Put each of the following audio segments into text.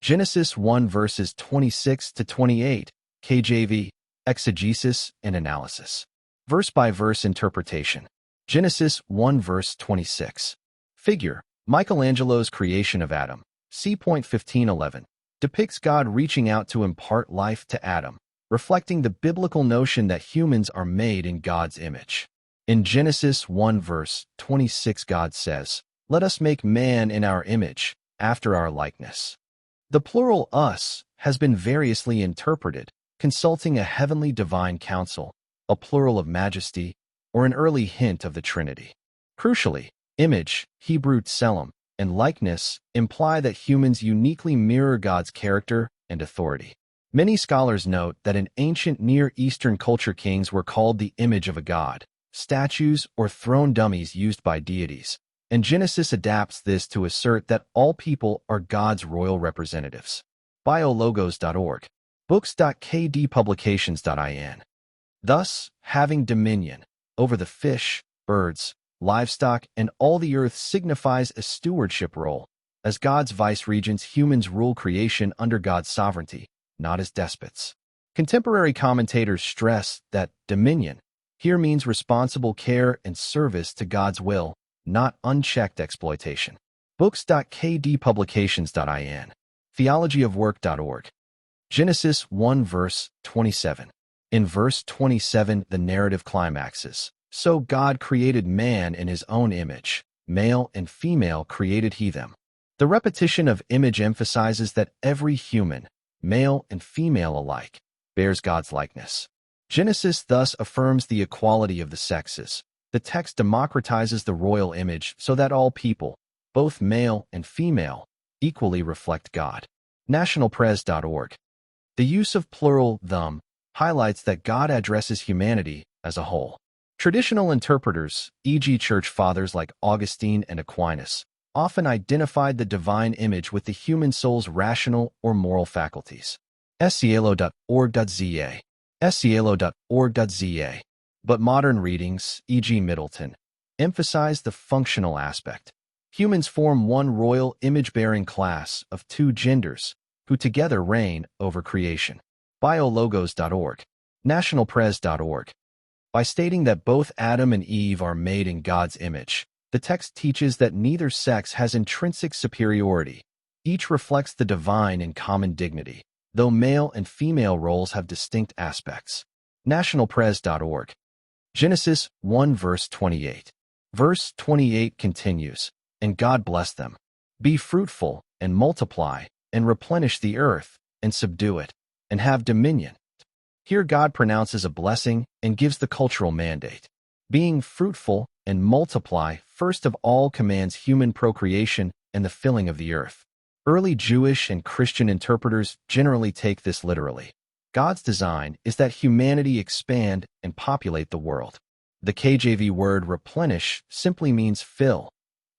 Genesis 1 verses 26 to 28, KJV, exegesis and analysis. Verse-by-verse interpretation. Genesis 1 verse 26. Figure, Michelangelo's creation of Adam, c.1511, depicts God reaching out to impart life to Adam, reflecting the biblical notion that humans are made in God's image. In Genesis 1 verse 26, God says, "Let us make man in our image, after our likeness." The plural us has been variously interpreted, consulting a heavenly divine council, a plural of majesty, or an early hint of the Trinity. Crucially, image, Hebrew tselem, and likeness imply that humans uniquely mirror God's character and authority. Many scholars note that in ancient Near Eastern culture kings were called the image of a god, statues or throne dummies used by deities, and Genesis adapts this to assert that all people are God's royal representatives. Biologos.org. Books.kdpublications.in. Thus, having dominion over the fish, birds, livestock, and all the earth signifies a stewardship role. As God's vice-regents, humans rule creation under God's sovereignty, not as despots. Contemporary commentators stress that dominion here means responsible care and service to God's will, not unchecked exploitation. Books.kdpublications.in. Theologyofwork.org. Genesis 1 verse 27. In verse 27, the narrative climaxes. So God created man in his own image. Male and female created he them. The repetition of image emphasizes that every human, male and female alike, bears God's likeness. Genesis thus affirms the equality of the sexes. The text democratizes the royal image so that all people, both male and female, equally reflect God. Nationalpress.org. The use of plural them highlights that God addresses humanity as a whole. Traditional interpreters, e.g. church fathers like Augustine and Aquinas, often identified the divine image with the human soul's rational or moral faculties. Scielo.org.za. Scielo.org.za. But modern readings, e.g. Middleton, emphasize the functional aspect. Humans form one royal image-bearing class of two genders, who together reign over creation. Biologos.org. Nationalpress.org. By stating that both Adam and Eve are made in God's image, the text teaches that neither sex has intrinsic superiority. Each reflects the divine in common dignity, though male and female roles have distinct aspects. Nationalpress.org. Genesis 1 verse 28. Verse 28 continues, "And God blessed them. Be fruitful, and multiply, and replenish the earth, and subdue it, and have dominion." Here God pronounces a blessing and gives the cultural mandate. Being fruitful and multiply first of all commands human procreation and the filling of the earth. Early Jewish and Christian interpreters generally take this literally. God's design is that humanity expand and populate the world. The KJV word replenish simply means fill.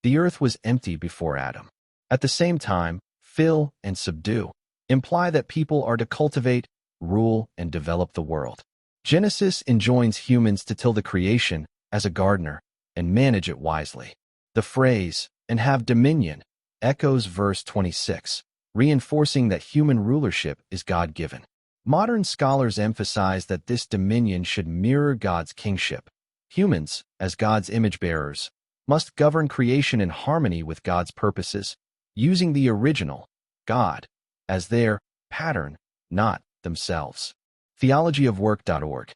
The earth was empty before Adam. At the same time, fill and subdue imply that people are to cultivate, rule, and develop the world. Genesis enjoins humans to till the creation as a gardener and manage it wisely. The phrase, "and have dominion," echoes verse 26, reinforcing that human rulership is God-given. Modern scholars emphasize that this dominion should mirror God's kingship. Humans, as God's image-bearers, must govern creation in harmony with God's purposes, using the original, God, as their pattern, not themselves. Theologyofwork.org.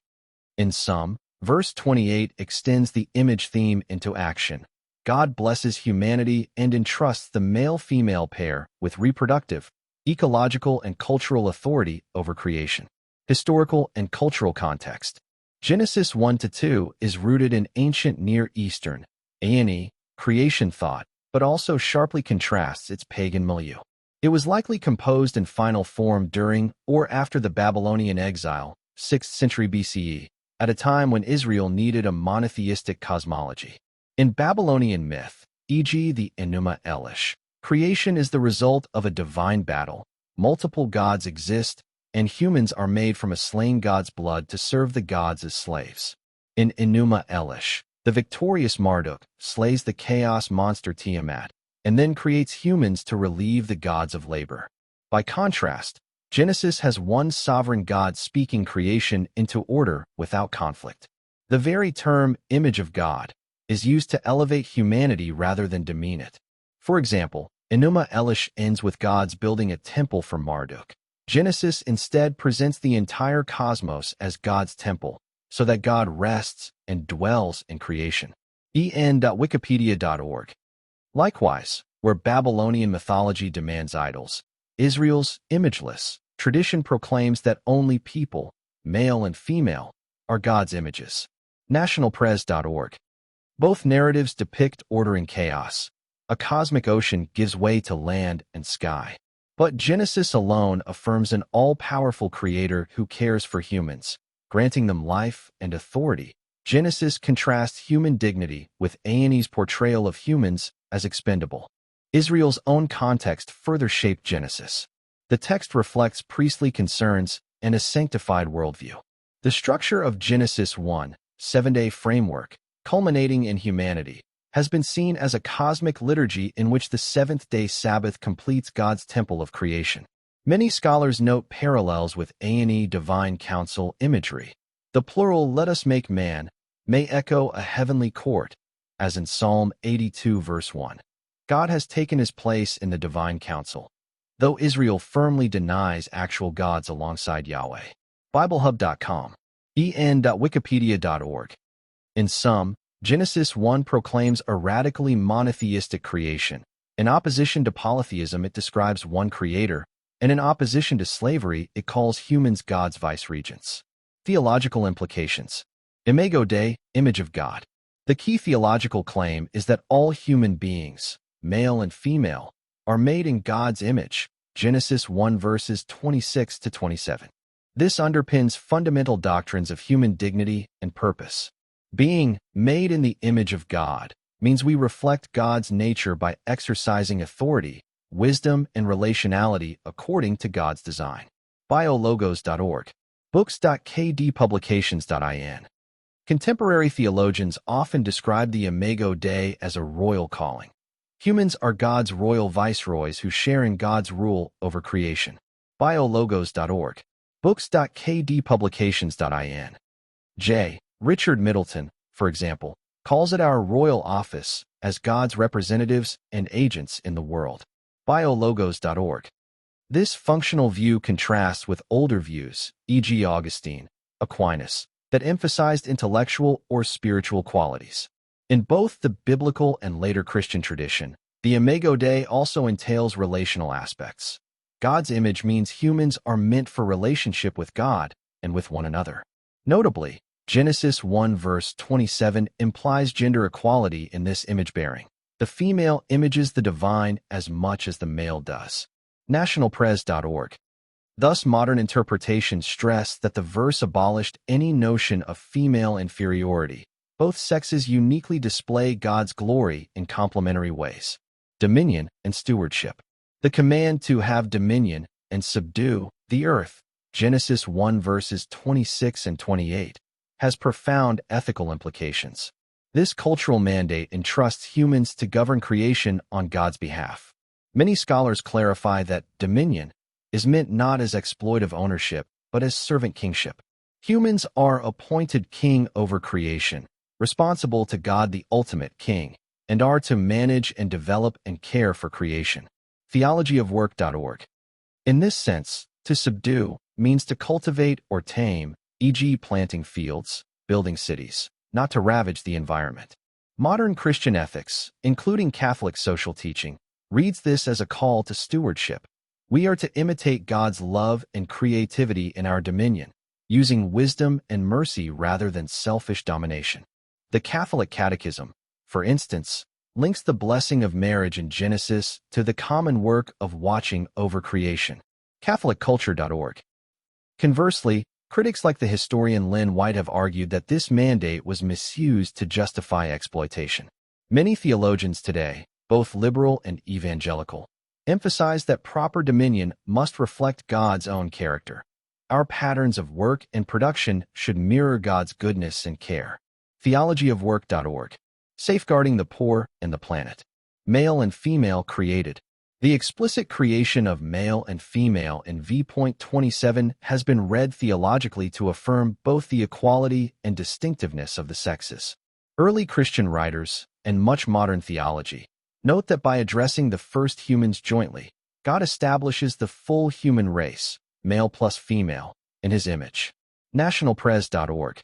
In sum, verse 28 extends the image theme into action. God blesses humanity and entrusts the male-female pair with reproductive, ecological, and cultural authority over creation. Historical and cultural context. Genesis 1-2 is rooted in ancient Near Eastern, A&E, creation thought, but also sharply contrasts its pagan milieu. It was likely composed in final form during or after the Babylonian exile, 6th century BCE, at a time when Israel needed a monotheistic cosmology. In Babylonian myth, e.g. the Enuma Elish, creation is the result of a divine battle. Multiple gods exist, and humans are made from a slain god's blood to serve the gods as slaves. In Enuma Elish, the victorious Marduk slays the chaos monster Tiamat, and then creates humans to relieve the gods of labor. By contrast, Genesis has one sovereign God speaking creation into order without conflict. The very term image of God is used to elevate humanity rather than demean it. For example, Enuma Elish ends with God's building a temple for Marduk. Genesis instead presents the entire cosmos as God's temple, so that God rests and dwells in creation. en.wikipedia.org. Likewise, where Babylonian mythology demands idols, Israel's imageless tradition proclaims that only people, male and female, are God's images. Nationalpress.org. Both narratives depict order in chaos. A cosmic ocean gives way to land and sky. But Genesis alone affirms an all-powerful creator who cares for humans, granting them life and authority. Genesis contrasts human dignity with A&E's portrayal of humans as expendable. Israel's own context further shaped Genesis. The text reflects priestly concerns and a sanctified worldview. The structure of Genesis 1, seven-day framework, culminating in humanity, has been seen as a cosmic liturgy in which the seventh-day Sabbath completes God's temple of creation. Many scholars note parallels with A&E divine council imagery. The plural "let us make man" may echo a heavenly court, as in Psalm 82 verse 1. God has taken his place in the divine council, though Israel firmly denies actual gods alongside Yahweh. BibleHub.com. en.wikipedia.org. In sum, Genesis 1 proclaims a radically monotheistic creation. In opposition to polytheism, it describes one creator, and in opposition to slavery, it calls humans God's vice-regents. Theological implications. Imago Dei, image of God. The key theological claim is that all human beings, male and female, are made in God's image. Genesis 1 verses 26 to 27. This underpins fundamental doctrines of human dignity and purpose. Being made in the image of God means we reflect God's nature by exercising authority, wisdom, and relationality according to God's design. Biologos.org. Books.kdpublications.in. Contemporary theologians often describe the Imago Dei as a royal calling. Humans are God's royal viceroys who share in God's rule over creation. Biologos.org. Books.kdpublications.in. J. Richard Middleton, for example, calls it our royal office as God's representatives and agents in the world. Biologos.org. This functional view contrasts with older views, e.g. Augustine, Aquinas, that emphasized intellectual or spiritual qualities. In both the biblical and later Christian tradition, the Imago Dei also entails relational aspects. God's image means humans are meant for relationship with God and with one another. Notably, Genesis 1 verse 27 implies gender equality in this image-bearing. The female images the divine as much as the male does. Nationalpress.org. Thus, modern interpretations stress that the verse abolished any notion of female inferiority. Both sexes uniquely display God's glory in complementary ways. Dominion and stewardship. The command to have dominion and subdue the earth, Genesis 1 verses 26 and 28, has profound ethical implications. This cultural mandate entrusts humans to govern creation on God's behalf. Many scholars clarify that dominion is meant not as exploitive ownership, but as servant kingship. Humans are appointed king over creation, responsible to God the ultimate king, and are to manage and develop and care for creation. Theologyofwork.org. In this sense, to subdue means to cultivate or tame, e.g. planting fields, building cities, not to ravage the environment. Modern Christian ethics, including Catholic social teaching, reads this as a call to stewardship. We are to imitate God's love and creativity in our dominion, using wisdom and mercy rather than selfish domination. The Catholic Catechism, for instance, links the blessing of marriage in Genesis to the common work of watching over creation. CatholicCulture.org. Conversely, critics like the historian Lynn White have argued that this mandate was misused to justify exploitation. Many theologians today, both liberal and evangelical, emphasize that proper dominion must reflect God's own character. Our patterns of work and production should mirror God's goodness and care. Theologyofwork.org. Safeguarding the poor and the planet. Male and female created. The explicit creation of male and female in v.27 has been read theologically to affirm both the equality and distinctiveness of the sexes. Early Christian writers, and much modern theology, note that by addressing the first humans jointly, God establishes the full human race, male plus female, in His image. NationalPres.org.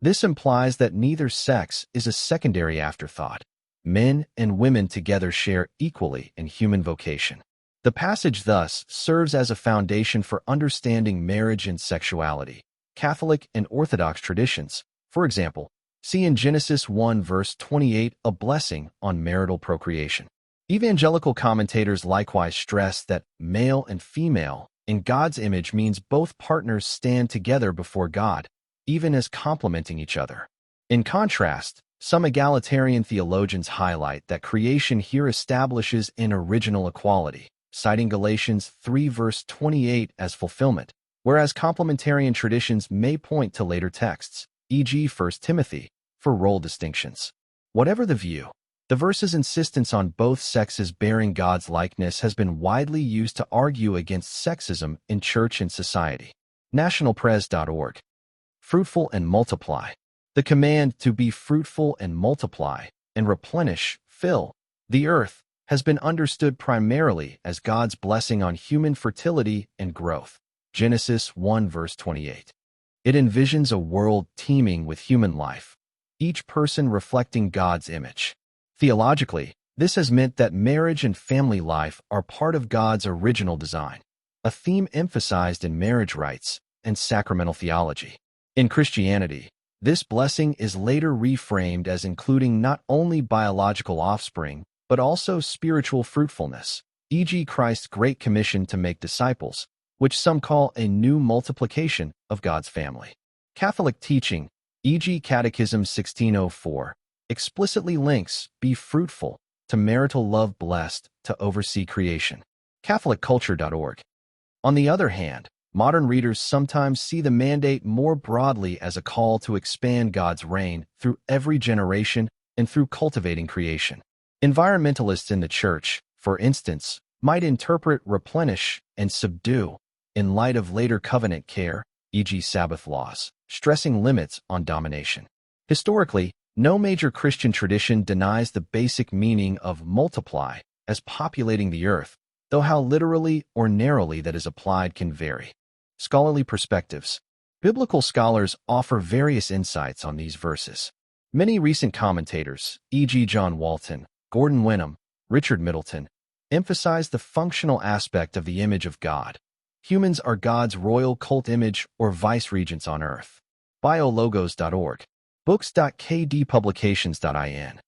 This implies that neither sex is a secondary afterthought. Men and women together share equally in human vocation. The passage thus serves as a foundation for understanding marriage and sexuality. Catholic and Orthodox traditions, for example, see in Genesis 1 verse 28 a blessing on marital procreation. Evangelical commentators likewise stress that male and female in God's image means both partners stand together before God, even as complementing each other. In contrast, some egalitarian theologians highlight that creation here establishes an original equality, citing Galatians 3 verse 28 as fulfillment, whereas complementarian traditions may point to later texts, e.g. 1 Timothy, for role distinctions. Whatever the view, the verse's insistence on both sexes bearing God's likeness has been widely used to argue against sexism in church and society. NationalPres.org. Fruitful and multiply. The command to be fruitful and multiply and replenish, fill, the earth has been understood primarily as God's blessing on human fertility and growth. Genesis 1 verse 28. It envisions a world teeming with human life, each person reflecting God's image. Theologically, this has meant that marriage and family life are part of God's original design, a theme emphasized in marriage rites and sacramental theology. In Christianity, this blessing is later reframed as including not only biological offspring, but also spiritual fruitfulness, e.g. Christ's Great Commission to make disciples, which some call a new multiplication of God's family. Catholic teaching, e.g. Catechism 1604, explicitly links "be fruitful" to marital love blessed to oversee creation. CatholicCulture.org. On the other hand, modern readers sometimes see the mandate more broadly as a call to expand God's reign through every generation and through cultivating creation. Environmentalists in the Church, for instance, might interpret replenish and subdue in light of later covenant care, e.g. Sabbath laws, stressing limits on domination. Historically, no major Christian tradition denies the basic meaning of multiply as populating the earth, though how literally or narrowly that is applied can vary. Scholarly perspectives. Biblical scholars offer various insights on these verses. Many recent commentators, e.g. John Walton, Gordon Wenham, Richard Middleton, emphasize the functional aspect of the image of God. Humans are God's royal cult image or vice-regents on earth. Biologos.org. Books.kdpublications.in.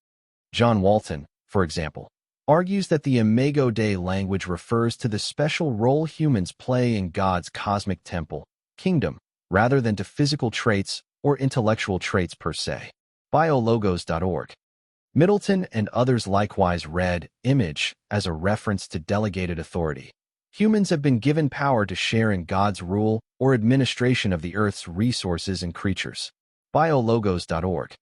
John Walton, for example, argues that the Imago Dei language refers to the special role humans play in God's cosmic temple, kingdom, rather than to physical traits or intellectual traits per se. Biologos.org. Middleton and others likewise read image as a reference to delegated authority. Humans have been given power to share in God's rule or administration of the earth's resources and creatures. Biologos.org.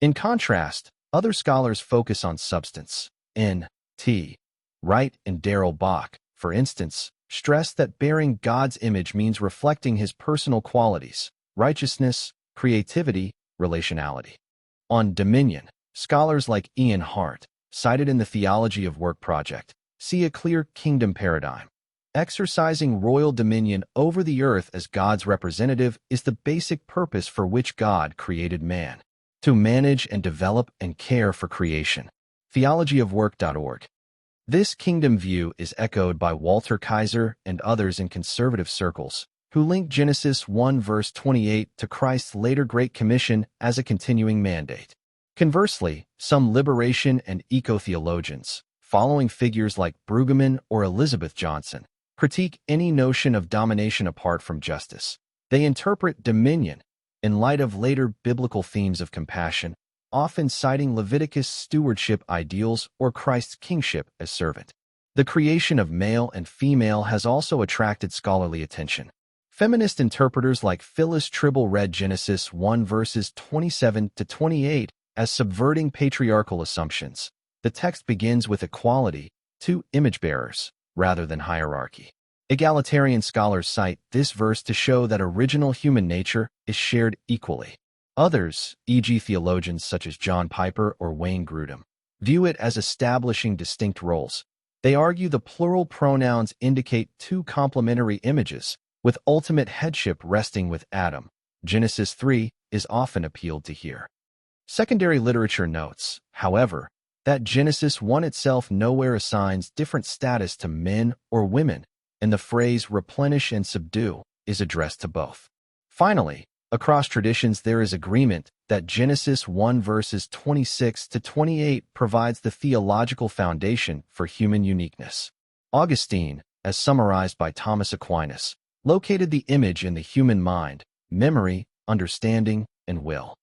In contrast, other scholars focus on substance. N.T. Wright and Darrell Bach, for instance, stress that bearing God's image means reflecting His personal qualities, righteousness, creativity, relationality. On dominion, scholars like Ian Hart, cited in the Theology of Work project, see a clear kingdom paradigm. Exercising royal dominion over the earth as God's representative is the basic purpose for which God created man, to manage and develop and care for creation. Theologyofwork.org. This kingdom view is echoed by Walter Kaiser and others in conservative circles, who link Genesis 1 verse 28 to Christ's later Great Commission as a continuing mandate. Conversely, some liberation and eco-theologians, following figures like Brueggemann or Elizabeth Johnson, critique any notion of domination apart from justice. They interpret dominion in light of later biblical themes of compassion, often citing Leviticus stewardship ideals or Christ's kingship as servant. The creation of male and female has also attracted scholarly attention. Feminist interpreters like Phyllis Tribble read Genesis 1 verses 27 to 28 as subverting patriarchal assumptions. The text begins with equality, two image bearers, rather than hierarchy. Egalitarian scholars cite this verse to show that original human nature is shared equally. Others, e.g. theologians such as John Piper or Wayne Grudem, view it as establishing distinct roles. They argue the plural pronouns indicate two complementary images, with ultimate headship resting with Adam. Genesis 3 is often appealed to here. Secondary literature notes, however, that Genesis 1 itself nowhere assigns different status to men or women, and the phrase replenish and subdue is addressed to both. Finally, across traditions there is agreement that Genesis 1 verses 26 to 28 provides the theological foundation for human uniqueness. Augustine, as summarized by Thomas Aquinas, located the image in the human mind, memory, understanding, and will.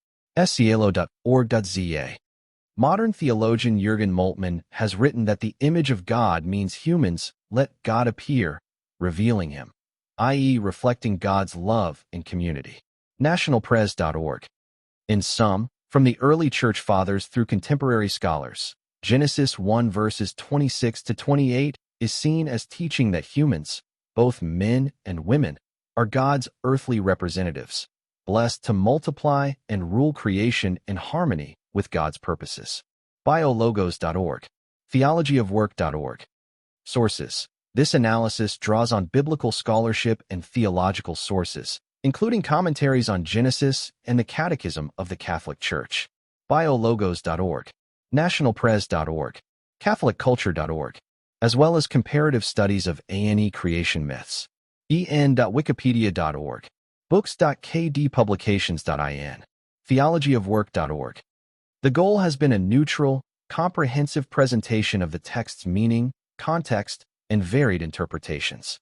Cielo.org.za. Modern theologian Jürgen Moltmann has written that the image of God means humans let God appear, revealing him, i.e. reflecting God's love and community. Nationalpress.org. In sum, from the early church fathers through contemporary scholars, Genesis 1 verses 26 to 28 is seen as teaching that humans, both men and women, are God's earthly representatives, blessed to multiply and rule creation in harmony with God's purposes. Biologos.org. Theologyofwork.org. Sources. This analysis draws on biblical scholarship and theological sources, including commentaries on Genesis and the Catechism of the Catholic Church. Biologos.org. Nationalpress.org. Catholicculture.org, as well as comparative studies of A&E creation myths. en.wikipedia.org. Books.kdpublications.in. Theologyofwork.org. The goal has been a neutral, comprehensive presentation of the text's meaning, context, and varied interpretations.